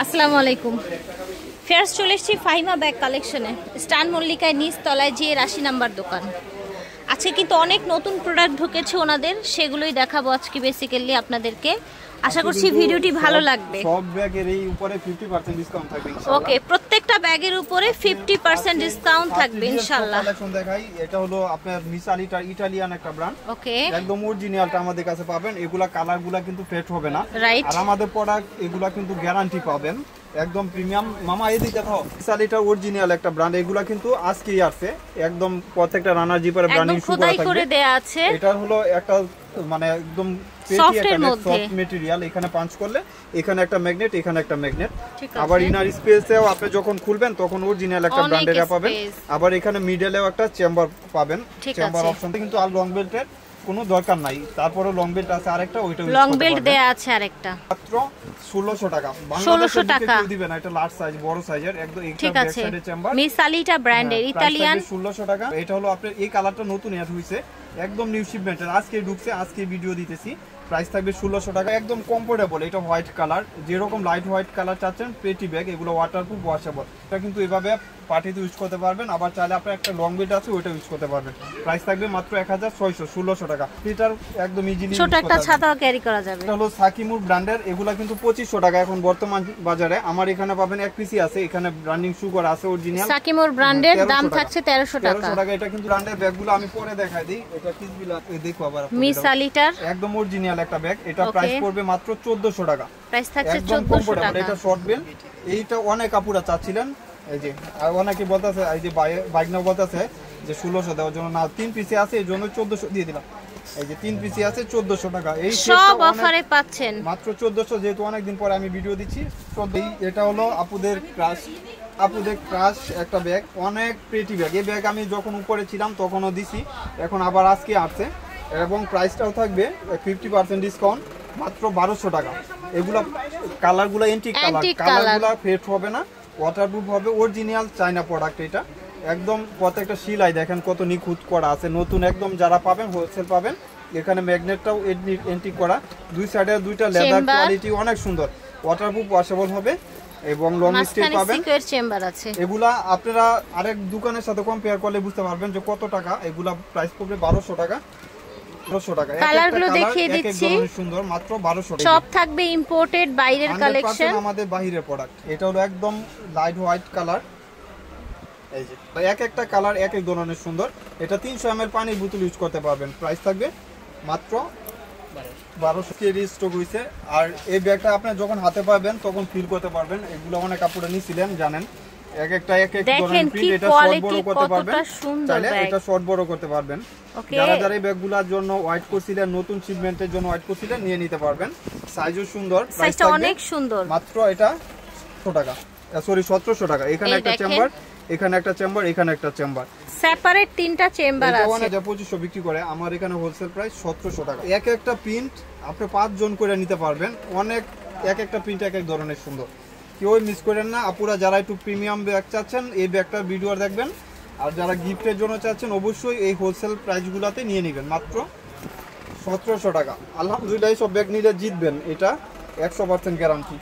আসসালামু আলাইকুম। ফেয়ার্স চলে এসেছি ফাহিমা ব্যাগ কালেকশনে, স্টান মল্লিকায় নিচ তলায় যে ৮০ নাম্বার দোকান। আজকে কিন্তু অনেক নতুন প্রোডাক্ট ঢুকেছে ওনাদের, সেগুলোই দেখাবো আজকে বেসিক্যালি আপনাদেরকে। আশা করছি ভিডিওটি ভালো লাগবে। সব ব্যাগের এই উপরে 50% ডিসকাউন্ট থাকবে ইনশাআল্লাহ। ওকে, প্রত্যেকটা ব্যাগের উপরে 50% ডিসকাউন্ট থাকবে ইনশাআল্লাহ। কালেকশন দেখাই, এটা হলো আপনার মিসালিটা ইতালিয়ান একটা ব্র্যান্ড। ওকে, একদম অরিজিনালটা আমাদের কাছে পাবেন। এগুলা কালারগুলা কিন্তু ফেড হবে না। রাইট। আর আমাদের প্রোডাক্ট এগুলা কিন্তু গ্যারান্টি পাবেন, একদম প্রিমিয়াম। মামা এদিকে দাও, মিসালিটা অরিজিনাল একটা ব্র্যান্ড। এগুলা কিন্তু আজকেই আসছে, একদম প্রত্যেকটা রানার জিপারে ব্র্যান্ডিং শুরু করা থাকবে। দেয়া আছে। এটা হলো একটা মানে একদম সফট ম্যাটেরিয়াল। এখানে পাঞ্চ করলে এখানে একটা ম্যাগনেট, এখানে একটা ম্যাগনেট। আবার ইনার স্পেসেও আপনি যখন খুলবেন তখন অরিজিনাল একটা ব্র্যান্ডের পাবেন। আবার এখানে মিডলেও একটা চেম্বার পাবেন, চেম্বার অপশনটা কিন্তু আর লং বেল্টের কোনো দরকার নাই। তারপরে লং বেল্ট আছে আরেকটা, ওইটা লং বেল্ট দেয়া আছে আরেকটা, মাত্র 1600 টাকা। 1600 টাকা দিবেন। এটা লার্জ সাইজ, বড় সাইজের একদম একটা ব্যাক সাইডে চেম্বার, মিসালিটা ব্র্যান্ডের ইতালিয়ান। 1600 টাকা। এটা হলো আপনার এই কালারটা নতুন অ্যাড হইছে, একদম নিউ শিপমেন্টের, আজকে ঢুকছে, আজকে ভিডিও দিতেছি। প্রাইস থাকবে 1600 টাকা, একদম কমফোর্টেবল। এটা হোয়াইট কালার, যেরকম লাইট হোয়াইট কালার চাচ্ছেন, পেটি ব্যাগ, এগুলো ওয়াটারপ্রুফ, ওয়াশেবল। এটা কিন্তু এভাবে পার্টিতে ইউজ করতে পারবেন। আবার চাইলে আপনার একটা লং বেল্ট আছে, ওইটা ইউজ করতে পারবেন। প্রাইস থাকবে মাত্র 1600, 1600 টাকা। লিটার একদম ইজিলি ছোট একটা ছাতা ক্যারি করা যাবে। এটা হলো সাকিমুর ব্র্যান্ডের, এগুলা কিন্তু 2500 টাকা এখন বর্তমান বাজারে। আমার এখানে পাবেন এক পিসি আছে, এখানে ব্র্যান্ডিং সুগার আছে অরিজিনাল। সাকিমুর ব্র্যান্ডের দাম থাকছে 1300 টাকা। 1300 টাকা। এটা কিন্তু ব্র্যান্ডের ব্যাগগুলো আমি পরে দেখাই দেই। এটা কিসবিলা দেখো, আবার মিসালিটার একদম অরিজিনাল একটা ব্যাগ। এটা প্রাইস পড়বে মাত্র 1400 টাকা। প্রাইস থাকছে 1400 টাকা। এটা শর্ট বেল, এইটা অনেক আপুরা চাচ্ছিলেন। এই যে আর অনেকে বলতেছে, এই যে বাইক নাও বলতেছে যে 1600 দেওয়ার জন্য, না 3 পিসে আছে এই জন্য 1400 দিয়ে দিলাম। এই যে 3 পিসে আছে 1400 টাকা। এই সব অফারে পাচ্ছেন মাত্র 1400, যেহেতু অনেকদিন পরে আমি ভিডিও দিচ্ছি। এটা হলো আপুদের ক্রাশ একটা ব্যাগ, অনেক প্রিটি ব্যাগ। এই ব্যাগ আমি যখন উপরে ছিলাম তখনও দিছি, এখন আবার আজকে আসছে, এবং প্রাইসটাও থাকবে 50% ডিসকাউন্ট, মাত্র 1200 টাকা। এগুলা কালারগুলো এন্টিক কালার, কালারগুলো ফেড হবে না, ওয়াটারপ্রুফ হবে, অরিজিনাল চায়না প্রোডাক্ট। এটা একদম প্রত্যেকটা সিলাই দেখেন কত নিখুঁত করা আছে, নতুন একদম। যারা পাবেন হোলসেল পাবেন। এখানে ম্যাগনেটটাও এন্টিক করা, দুই সাইডে দুইটা লেদার, কোয়ালিটি অনেক সুন্দর, ওয়াটারপ্রুফ, ওয়াশেবল হবে, এবং লং স্টে পাবেন। এগুলা আপনারা আরেক দোকানের সাথে কম্পেয়ার করলে বুঝতে পারবেন যে কত টাকা। এগুলা প্রাইস পড়বে 1200 টাকা। 1200 টাকা। কালারগুলো দেখিয়ে দিচ্ছি, সুন্দর, মাত্র 1200 টাকা। সব থাকবে ইম্পোর্টেড বাইরের কালেকশন, আমাদের বাইরের প্রোডাক্ট। এটা হলো একদম লাইট হোয়াইট কালার। এই যে এক একটা কালার এক এক ধরনের সুন্দর। এটা 300 ml পানির বোতল ইউজ করতে পারবেন। প্রাইস থাকবে মাত্র 1200 কেজি স্টক হইছে। আর এই ব্যাগটা আপনি যখন হাতে পাবেন তখন ফিল করতে পারবেন। এগুলো অনেক কাপড়ে নিছিলেন, জানেন, এক একটা এক এক ধরনের প্রিন্ট। এটা শর্ট বড় করতে পারবেন, চাইলে এটা শর্ট বড় করতে পারবেন। যারা যারা এই ব্যাগগুলোর জন্য ওয়াইট করছিলেন, নতুন শিপমেন্টের জন্য ওয়াইট করছিলেন, নিয়ে নিতে পারবেন। সাইজও সুন্দর, সাইজটা অনেক সুন্দর। মাত্র এটা 100 টাকা, সরি 1700 টাকা। এখানে একটা চেম্বার, এখানে একটা চেম্বার, এখানে একটা চেম্বার, সেপারেট তিনটা চেম্বার আছে। এটা 2500 বিক্রি করে, আমার এখানে হোলসেল প্রাইস 1700 টাকা। এক একটা প্রিন্ট আপনি 5 জন করে নিতে পারবেন। অনেক এক একটা প্রিন্ট এক এক ধরনের সুন্দর, কেউ মিস করেন না। আপুরা যারা একটু প্রিমিয়াম ব্যাগ চাচ্ছেন এই ব্যাগটার ভিডিও দেখবেন, আর যারা গিফটের জন্য চাচ্ছেন অবশ্যই এই হোলসেল প্রাইসগুলোতে নিয়ে নেবেন, মাত্র 1700 টাকা। আলহামদুলিল্লাহ সব ব্যাগ নিলে জিতবেন, এটা 100% গ্যারান্টি।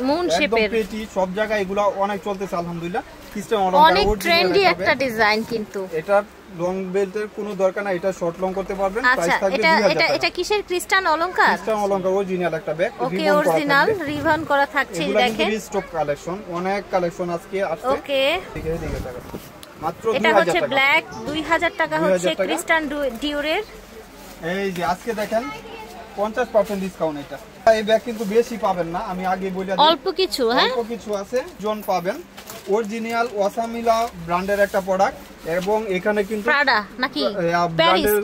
মুন শেপের পেটি সব জায়গায় এগুলো অনেক চলতেছে আলহামদুলিল্লাহ। সিস্টেম অনেক ট্রেন্ডি একটা ডিজাইন, কিন্তু এটা লং বেল্টের কোনো দরকার না, এটা শর্ট লং করতে পারবেন। প্রাইস থাকবে 2000 টাকা। এটা কিসের ক্রিস্টান অলংকার? ক্রিস্টান অলংকার অরিজিনাল একটা ব্যাগ, ওকে, অরিজিনাল রিভান করা থাকছে। দেখেন স্টক কালেকশন, অনেক কালেকশন আজকে আসছে। ওকে, দেখে টাকা মাত্র 2000 টাকা। এটা হচ্ছে ব্ল্যাক, 2000 টাকা হচ্ছে ক্রিস্টান ডিওরের। এই যে আজকে দেখেন 50% ডিসকাউন্ট। এটা এই ব্যাগ কিন্তু বেশি পাবেন না, আমি আগে বলে দিই, অল্প কিছু, হ্যাঁ অল্প কিছু আছে জন পাবেন। অরিজিনাল ওয়াসামিলা ব্র্যান্ডের একটা প্রোডাক্ট, এবং এখানে কিন্তু প্রাডা নাকি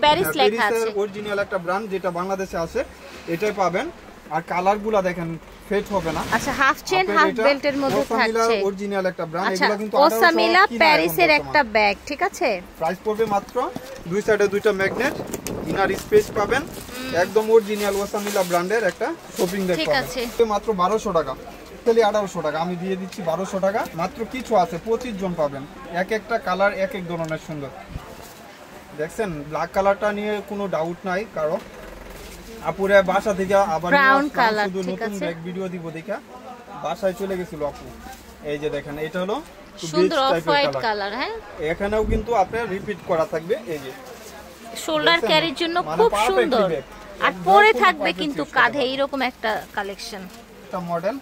প্যারিস লেখা আছে, অরিজিনাল একটা ব্র্যান্ড যেটা বাংলাদেশে আছে, এটাই পাবেন। আর কালারগুলো দেখেন ফেড হবে না। আচ্ছা, হাফ চেন হাফ বেল্টের মধ্যে থাকছে, অরিজিনাল একটা ব্র্যান্ড। এগুলো কিন্তু ওসামিলা প্যারিসের একটা ব্যাগ, ঠিক আছে। প্রাইস পড়বে মাত্র, দুই সাইডে দুইটা ম্যাগনেট, ইনার স্পেস পাবেন, একদম অরিজিনাল ওসামিলা ব্র্যান্ডের একটা শপিং ব্যাগ পাবেন, মাত্র 1200 টাকা। 1800 টাকা আমি দিয়ে দিচ্ছি, 1200 টাকা মাত্র। কিছু আছে 25 জন পাবেন, এক একটা কালার এক এক ধরনের সুন্দর। দেখছেন ব্ল্যাক কালারটা নিয়ে কোনো ডাউট নাই কারো। আপুরে বাসা থেকে আবার শুধু নতুন ব্যাগ ভিডিও দিব দেখা বাসায় চলে গেছিল আপু। এই যে দেখেন এটা হলো সুন্দর অফ হোয়াইট কালার। হ্যাঁ, এখানেও কিন্তু আপনার রিপিট করা থাকবে। এই যে শোল্ডার ক্যারির জন্য খুব সুন্দর, আর পরে থাকবে কিন্তু কাঁধে এইরকম একটা কালেকশন। একটা মডেল,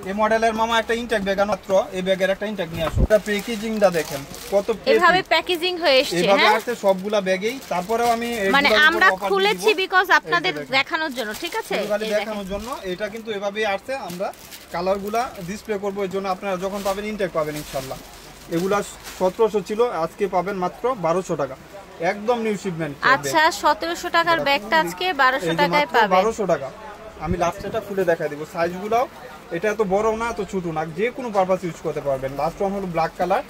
এই মডেলের মামা একটা ইনটেক ব্যাগ মাত্র, এই ব্যাগের একটা ইনটেক নিয়ে আসো। এটা প্যাকেজিংটা দেখেন কত এভাবে প্যাকেজিং হয়ে এসেছে। এভাবে হ্যাঁ, আছে সবগুলা ব্যাগেই। তারপরেও আমি মানে আমরা খুলেছি বিকজ আপনাদের দেখানোর জন্য, ঠিক আছে, এই দেখানোর জন্য। এটা কিন্তু এভাবেই আসছে, আমরা কালারগুলা ডিসপ্লে করব। এর জন্য আপনারা যখন পাবেন ইনটেক পাবেন ইনশাআল্লাহ। এগুলা 1700 ছিল, আজকে পাবেন মাত্র 1200 টাকা, একদম নিউ শিপমেন্ট। আচ্ছা, 1700 টাকার ব্যাগটা আজকে 1200 টাকায় পাবেন। 1200 টাকা। আমি লাস্ট এটা খুলে দেখাই দেব সাইজগুলো। এটা এত বড় না, এত ছোট না, যে কোনো পারপাস ইউজ করতে পারবেন। লাস্ট ওয়ান হলো ব্ল্যাক কালার।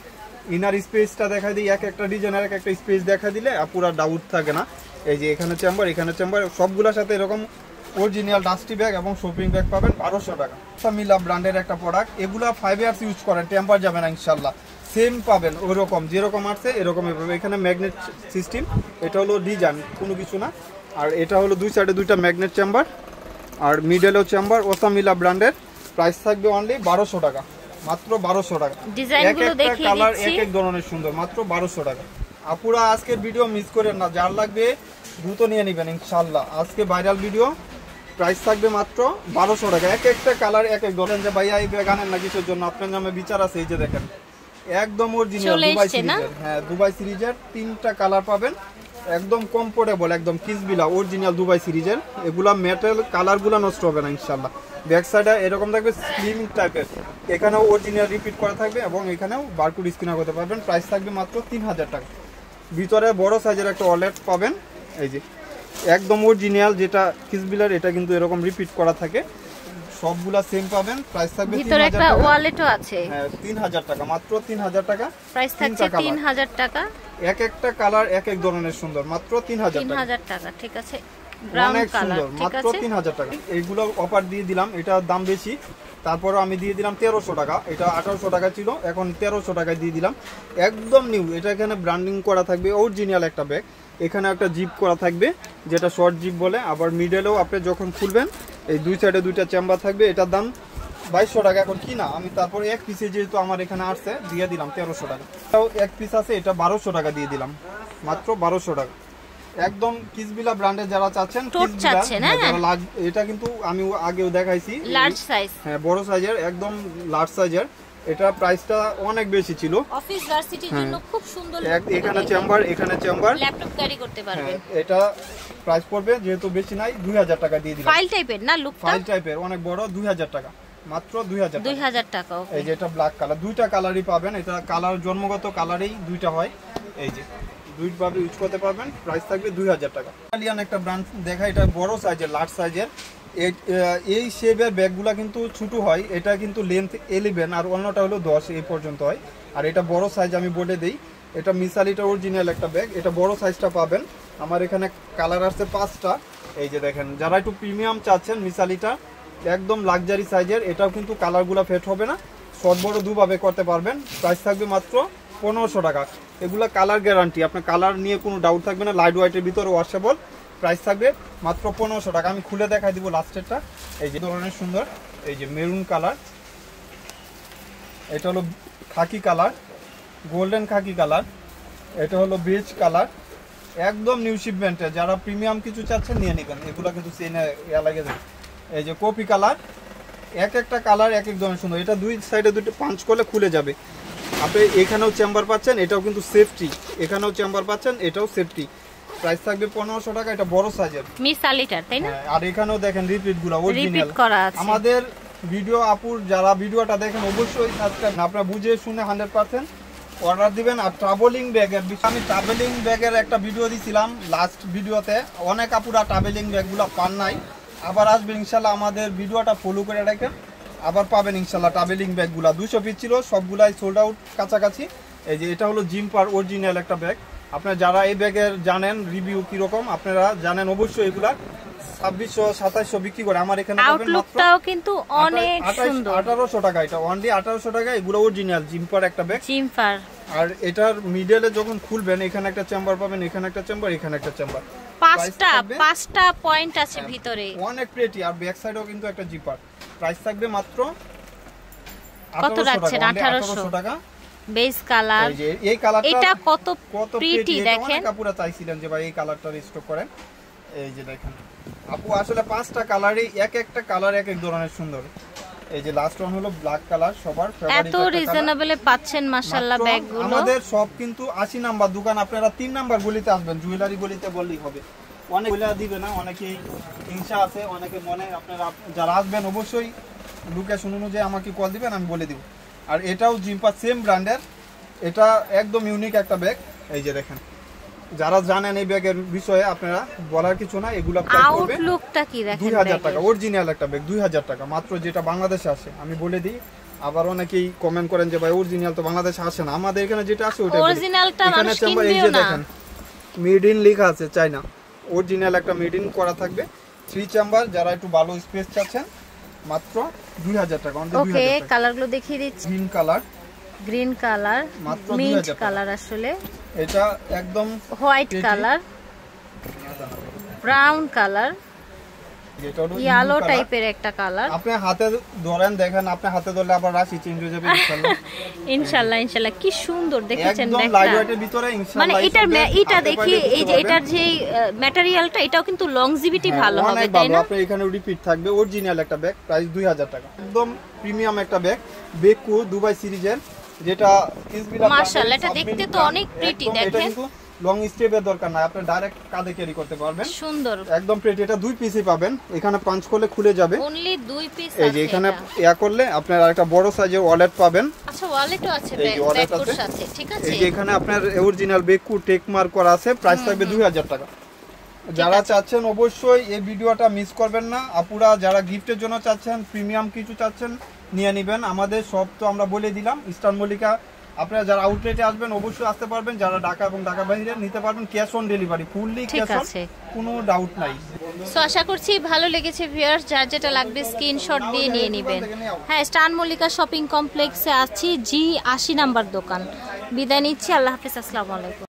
ইনার স্পেসটা দেখাই দিই, এক একটা ডিজাইনের এক একটা স্পেস দেখা দিলে পুরো ডাউট থাকে না। এই যে এখানে চেম্বার, এখানে চেম্বার, সবগুলোর সাথে এরকম অরিজিনাল ডাস্টি ব্যাগ এবং শপিং ব্যাগ পাবেন 1200 টাকা। মিলা ব্র্যান্ডের একটা প্রোডাক্ট, এগুলা 5 ইয়ার্স ইউজ করেন, টেম্পার যাবে না ইনশাআল্লাহ। সেম পাবেন ওইরকম, যেরকম আছে এরকমই পাবেন। এখানে ম্যাগনেট সিস্টেম, এটা হলো ডিজাইন, কোনো কিছু না। আর এটা হলো দুই সাইডে দুইটা ম্যাগনেট চেম্বার, আর মিডলেও চেম্বার। ওসামিলা ব্র্যান্ডের। প্রাইস থাকবে অনলি 1200 টাকা, মাত্র 1200 টাকা। ডিজাইনগুলো দেখিয়ে কালার দিচ্ছি, এক এক ধরনের সুন্দর, মাত্র 1200 টাকা। আপুরা আজকের ভিডিও মিস করেন না, যার লাগবে দ্রুত নিয়ে নেবেন ইনশাআল্লাহ। আজকে ভাইরাল ভিডিও, প্রাইস থাকবে মাত্র 1200 টাকা। এক একটা কালার এক এক ধরনের। যে ভাইয়া এই ব্যাগ আনেন না কিসের জন্য, আপনার নামে বিচার আছে। এই যে দেখেন একদম অরিজিনাল দুবাই সিরিজের। হ্যাঁ, দুবাই সিরিজের 3টা কালার পাবেন, একদম কমফোর্টেবল, একদম কিসবিলা অরিজিনাল দুবাই সিরিজের। এগুলা মেটাল, কালারগুলো নষ্ট হবে না ইনশাআল্লাহ। ব্যাক সাইডে এরকম থাকবে স্লিম টাইপের, এখানেও অরিজিনাল রিপিট করা থাকবে এবং এখানেও বারকোড স্ক্যানার করতে পারবেন। প্রাইস থাকবে মাত্র 3000 টাকা। ভিতরে বড় সাইজের একটা ওয়ালেট পাবেন। এই যে একদম অরিজিনাল যেটা কিসবিলার, এটা কিন্তু এরকম রিপিট করা থাকে। সবগুলা সেম পাবেন। প্রাইস থাকবে 3000 টাকা। ভিতরে একটা ওয়ালেটও আছে। হ্যাঁ, 3000 টাকা, মাত্র 3000 টাকা। প্রাইস থাকছে 3000 টাকা। এক একটা কালার এক এক ধরনের সুন্দর, মাত্র 3000 টাকা। ঠিক আছে, ব্রাউন কালার, ঠিক মাত্র আছে, 3000 টাকা। এইগুলো অফার দিয়ে দিলাম, এটার দাম বেশি, তারপরে আমি দিয়ে দিলাম 1300 টাকা। এটা 1800 টাকা ছিল, এখন 1300 টাকায় দিয়ে দিলাম। একদম নিউ, এটা এখানে ব্র্যান্ডিং করা থাকবে, অরিজিনাল একটা ব্যাগ। এখানে একটা জিপ করা থাকবে, যেটা শর্ট জিপ বলে। আবার মিডলেও আপনি যখন খুলবেন এই দুই সাইডে দুইটা চেম্বার থাকবে। এটার দাম 2200 টাকা এখন কিনা আমি, তারপরে এক পিসে যেহেতু আমার এখানে আসছে দিয়ে দিলাম 1300 টাকা। এটাও এক পিস আছে, এটা 1200 টাকা দিয়ে দিলাম, মাত্র 1200 টাকা। একদম কিসবিলা ব্র্যান্ডের যারা চাচ্ছেন, এটা কিন্তু আমি আগেও দেখাইছি, লার্জ সাইজ। হ্যাঁ, বড় সাইজের, একদম লার্জ সাইজের। এটা প্রাইসটা অনেক বেশি ছিল। অফিস ভার্সিটির জন্য খুব সুন্দর। এখানে চেম্বার, এখানে চেম্বার, ল্যাপটপ ক্যারি করতে পারবেন। এটা প্রাইস পড়বে যেহেতু বেশি নাই, 2000 টাকা দিয়ে দিলাম। ফাইল টাইপের না, লুকটা ফাইল টাইপের, অনেক বড়, 2000 টাকা, মাত্র 2000 টাকা। এই যে এটা ব্ল্যাক কালার, দুইটা কালারই পাবেন। এটা কালার জন্মগত কালারেই দুইটা হয়। এই যে দুইভাবে ইউজ করতে পারবেন। প্রাইস থাকবে 2000 টাকা। ইটালিয়ান একটা ব্র্যান্ড দেখা, এটা বড় সাইজের, লার্জ সাইজের। এই শেপের ব্যাগগুলা কিন্তু ছোট হয়, এটা কিন্তু লেন্থ 11 আর অন্যটা হলো 10 এই পর্যন্ত হয়। আর এটা বড় সাইজ, আমি বলে দেই, এটা মিসালিটা অরিজিনাল একটা ব্যাগ। এটা বড় সাইজটা পাবেন। আমার এখানে কালার আছে 5টা। এই যে দেখেন, যারা একটু প্রিমিয়াম চাচ্ছেন, মিসালিটা একদম লাক্সারি সাইজের। এটাও কিন্তু কালারগুলো ফেট হবে না, শর্ট বড় দুভাবে করতে পারবেন। প্রাইস থাকবে মাত্র 1500 টাকা। এগুলা কালার গ্যারান্টি, আপনার কালার নিয়ে কোনো ডাউট থাকবে না। লাইট হোয়াইটের ভিতরে ওয়াশেবল। প্রাইস থাকবে মাত্র 1500 টাকা। আমি খুলে দেখাই দিব লাস্টেরটা। এই যে ধরনের সুন্দর, এই যে মেরুন কালার, এটা হলো খাকি কালার, গোল্ডেন খাকি কালার, এটা হলো বেজ কালার। একদম নিউ শিপমেন্টে, যারা প্রিমিয়াম কিছু চাচ্ছেন নিয়ে নেবেন। এগুলো কিন্তু চেনে লাগে যায়। এই যে কপি কালার, এক একটা কালার এক এক ধরনের সুন্দর। এটা দুই সাইডে দুটো পাঞ্চ করলে খুলে যাবে। আপনি এখানেও চেম্বার পাচ্ছেন, এটাও কিন্তু সেফটি। এখানেও চেম্বার পাচ্ছেন, এটাও সেফটি। প্রাইস থাকবে 1500 টাকা। এটা বড় সাইজের মিসালিটার, তাই না? আর এখানেও দেখেন রিপিটগুলো অরিজিনাল করা আছে। আমাদের ভিডিও আপুর যারা ভিডিওটা দেখেন অবশ্যই সাবস্ক্রাইব, আপনারা বুঝে শুনে 100% অর্ডার দিবেন। আর ট্রাভেলিং ব্যাগের বিষয়, আমি ট্রাভেলিং ব্যাগের একটা ভিডিও দিয়েছিলাম লাস্ট ভিডিওতে। অনেক আপুরা ট্রাভেলিং ব্যাগগুলো পান নাই, আবার আসবেন ইনশাল্লাহ। আমাদের ভিডিওটা ফলো করে রাখেন, আবার পাবেন ইনশাল্লাহ ট্রাভেলিং ব্যাগগুলো। 200 পিস ছিল, সবগুলাই সোল্ড আউট কাছাকাছি। এই যে এটা হলো জিম্পার অরিজিনাল একটা ব্যাগ। আপনারা যারা এই ব্যাগের জানেন রিভিউ কিরকম, আপনারা জানেন অবশ্যই। এগুলা 2600-2700 বিক্রি করে, আমার এখানে পাবেন মাত্র কিন্তু অনেক সুন্দর 1800 টাকা। এটা অনলি 1800 টাকা। এগুলো অরিজিনাল জিম্পার একটা ব্যাগ, জিম্পার। আর এটার মিডলে যখন খুলবেন, এখানে একটা চেম্বার পাবেন, এখানে একটা চেম্বার, এখানে একটা চেম্বার। পাঁচটা পয়েন্ট আছে ভিতরে, অনেক প্রেটি। আর ব্যাক সাইডেও কিন্তু একটা জিপার। প্রাইস থাকবে মাত্র কত রাখছেন? 1800 টাকা বেস কালার। এই যে এই কালারটা এটা কত কত প্রিটি দেখেন। অনেক আপুরা চাইছিলেন যে ভাই এই কালারটা রিস্টক করেন। এই যে দেখেন আপু আসলে 5টা কালারই এক একটা কালার এক এক ধরনের সুন্দর। এই যে লাস্ট ওয়ান হলো ব্ল্যাক কালার, সবার ফেভারিট। এত রিজনেবলে পাচ্ছেন মাশাআল্লাহ ব্যাগগুলো। আমাদের সব কিন্তু 80 নাম্বার দোকান, আপনারা 3 নাম্বার গলিতে আসবেন, জুয়েলারি গলিতে বললেই হবে। অনেক বলে দিবে না, অনেকেই হিংসা আছে, অনেকে মনে, আপনারা যারা আসবেন অবশ্যই লোকেশন অনুযায়ী আমাকে কল দিবেন, আমি বলে দিব। আর এটাও জিম্পা সেম ব্র্যান্ডের, এটা একদম ইউনিক একটা ব্যাগ। এই যে দেখেন, যারা জানেন এই ব্যাগের বিষয়ে আপনারা বলার কিছু না, এগুলা প্রাইস করবে আউটলুকটা কি দেখেন 2000 টাকা। অরিজিনাল একটা ব্যাগ 2000 টাকা মাত্র, যেটা বাংলাদেশে আসে। আমি বলে দিই, আবার অনেকেই কমেন্ট করেন যে ভাই অরিজিনাল তো বাংলাদেশে আসে না, আমাদের এখানে যেটা আছে ওটা অরিজিনালটা মানুষ কিনবেও না। দেখেন মেড ইন লেখা আছে, চাইনা। অরিজিনাল একটা মেড ইন করা থাকবে। 3 চেম্বার, যারা একটু ভালো স্পেস চাচ্ছেন মাত্র 2000 টাকা। ওকে, কালারগুলো দেখিয়ে দিচ্ছি। গ্রিন কালার, গ্রিন কালার, মাত্র মিন্ট 2000 কালার, আসলে এটা একদম হোয়াইট কালার, ব্রাউন কালার, যেটা হলো ইয়েলো টাইপের একটা কালার। আপনি হাতে ধরেন, দেখেন আপনি হাতে ধরলে আবার রাশি চেঞ্জ হয়ে যাবে ইনশাআল্লাহ। ইনশাআল্লাহ ইনশাআল্লাহ, কি সুন্দর দেখেছেন একদম ব্যাগটা। লাইট ওয়েটের ভিতরে ইনশাআল্লাহ। মানে এটা দেখি, এই যে এটার যে ম্যাটেরিয়ালটা, এটাও কিন্তু লংজিভিটি ভালো হবে, তাই না? আপনি এখানে রিপিট থাকবে। অরিজিনাল একটা ব্যাগ, প্রাইস 2000 টাকা। একদম প্রিমিয়াম একটা ব্যাগ, বেকু দুবাই সিরিজের, যেটা মাশাআল্লাহ, এটা দেখতে তো অনেক প্রিটি দেখেন। লং স্টেপের দরকার নাই, আপনি ডাইরেক্ট কাঁধে ক্যারি করতে পারবেন। সুন্দর, একদম প্রিটি। এটা 2 পিসই পাবেন, এখানে পাঁচ করলে খুলে যাবে। অনলি 2 পিস আছে। এই যে এখানে ইয়া করলে আপনার আরেকটা বড় সাইজের ওয়ালেট পাবেন। আচ্ছা, ওয়ালেটও আছে ব্যাগের সাথে, ঠিক আছে। এই যে এখানে আপনার অরিজিনাল বেকু টেক মার্ক করা আছে, প্রাইস থাকবে 2000 টাকা। যারা চাচ্ছেন অবশ্যই এই ভিডিওটা মিস করবেন না। আপুরা যারা গিফটের জন্য চাচ্ছেন, প্রিমিয়াম কিছু চাচ্ছেন, নিয়ে নেবেন। আমাদের সব তো আমরা বলে দিলাম, ইস্টার্ন মল্লিকা। আপনারা যারা আউটলেটে আসবেন অবশ্যই আসতে পারবেন, যারা ঢাকা এবং ঢাকা বাইরে নিতে পারবেন cash on delivery, fully cash on, কোনো ডাউট নাই। সো আশা করছি ভালো লেগেছে ভিউয়ার্স, যার যেটা লাগবে স্ক্রিনশট দিয়ে নিয়ে নেবেন। হ্যাঁ, স্টান মল্লিকা শপিং কমপ্লেক্সে আছি, G80 নাম্বার দোকান। বিদায় নিচ্ছি, আল্লাহ হাফেজ, আসসালামু আলাইকুম।